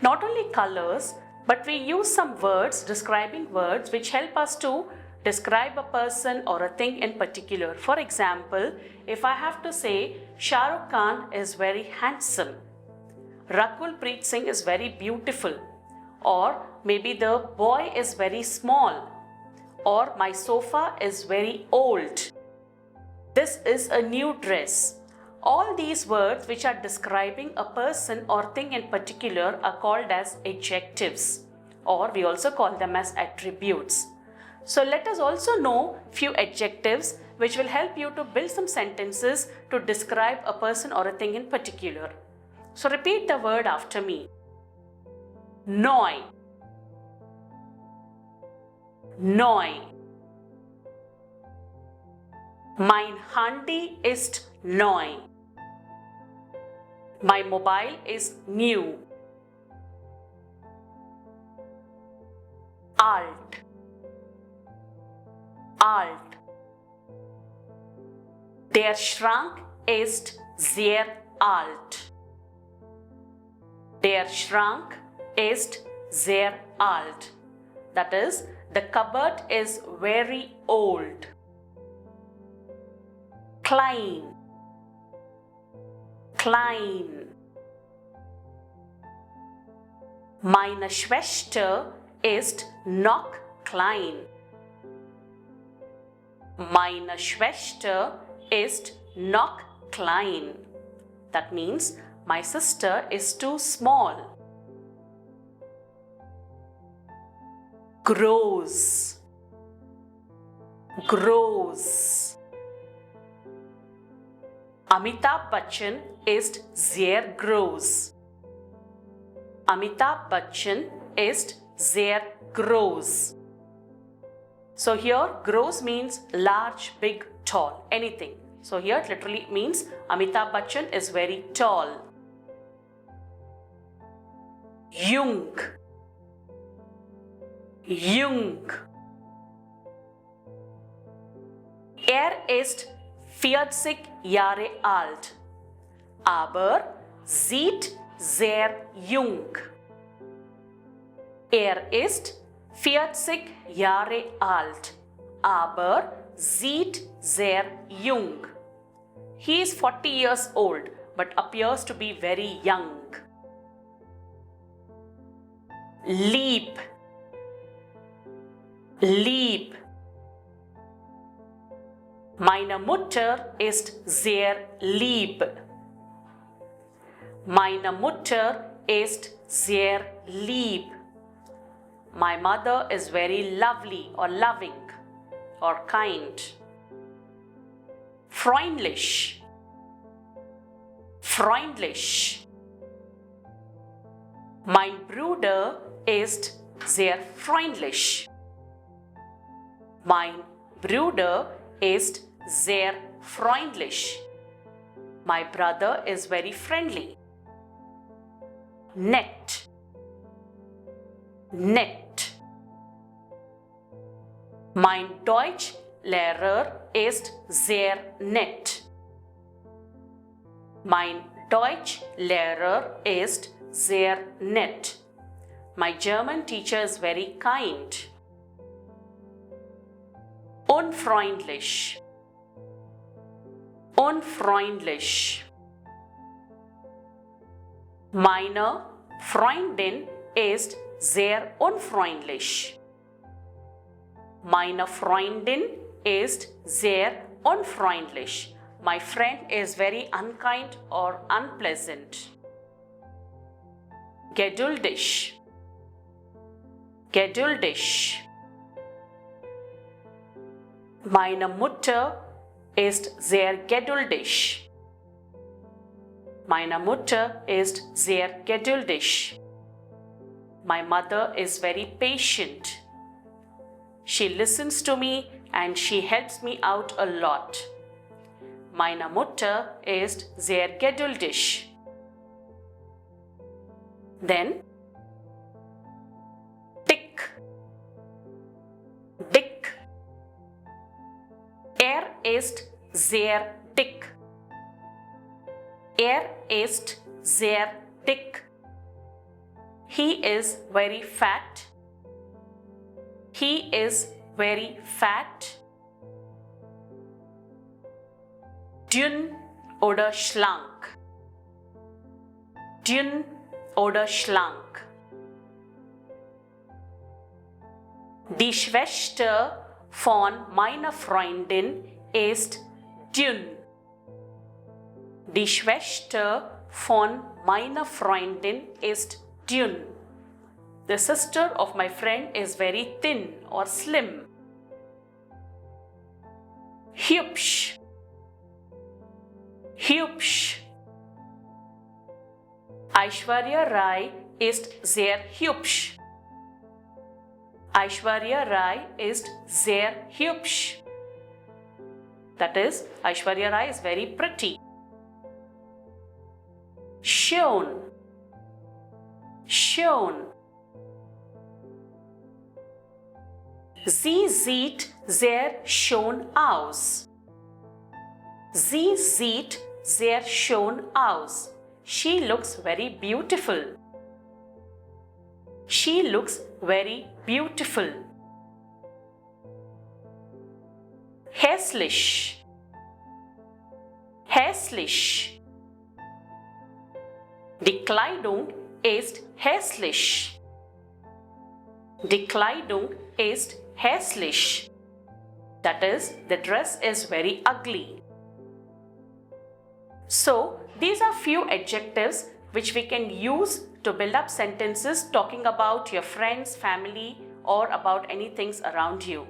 not only colors, but we use some words, describing words, which help us to describe a person or a thing in particular. For example, if I have to say Shah Rukh Khan is very handsome, Rakul Preet Singh is very beautiful, or maybe the boy is very small, or my sofa is very old. This is a new dress. All these words which are describing a person or thing in particular are called as adjectives, or we also call them as attributes. So let us also know few adjectives which will help you to build some sentences to describe a person or a thing in particular. So repeat the word after me. Neu. Neu. Mein Handy ist neu. My mobile is new. Alt. Alt. Der Schrank ist sehr alt. Der Schrank ist sehr alt. That is, the cupboard is very old. Klein. Klein. Meine Schwester ist noch klein. Meine Schwester ist noch klein. That means my sister is too small. Groß. Groß. Amitabh Bachchan ist sehr groß. Amitabh Bachchan ist sehr groß. So here groß means large, big, tall, anything. So here it literally means Amitabh Bachchan is very tall. Jung. Jung. Ist 40 Jahre alt, aber sieht sehr jung. Ist 40 Jahre alt, aber sieht sehr jung. He is 40 years old, but appears to be very young. Lieb. Lieb. Meine Mutter ist sehr lieb. Meine Mutter ist sehr lieb. My mother is very lovely or loving or kind. Freundlich. Freundlich. Mein Bruder ist sehr freundlich. Mein Bruder ist sehr freundlich. My brother is very friendly. Nett. Nett. Mein Deutschlehrer ist sehr nett. Mein Deutschlehrer ist sehr nett. My German teacher is very kind. Unfreundlich. Unfreundlich. Meine Freundin ist sehr unfreundlich. Meine Freundin ist sehr unfreundlich. My friend is very unkind or unpleasant. Geduldig. Geduldig. Meine Mutter ist sehr geduldig. Meine Mutter ist sehr geduldig. My mother is very patient. She listens to me and she helps me out a lot. Meine Mutter ist sehr geduldig. Then, dick. Dick. Ist sehr dick. Ist sehr dick. He is very fat. He is very fat. Dünn oder schlank. Dünn oder schlank. Die Schwester von meiner Freundin ist dünn. Die Schwester von meiner Freundin ist dünn. The sister of my friend is very thin or slim. Hübsch. Hübsch. Aishwarya Rai ist sehr hübsch. Aishwarya Rai ist sehr hübsch. That is, Aishwarya Rai is very pretty. Schön. Schön. Sie sieht sehr schön aus. Sie sieht sehr schön aus. She looks very beautiful. She looks very beautiful. Hässlich. Hässlich. Die Kleidung ist hässlich. Die Kleidung ist hässlich. That is, the dress is very ugly. So, these are few adjectives which we can use to build up sentences talking about your friends, family, or about any things around you.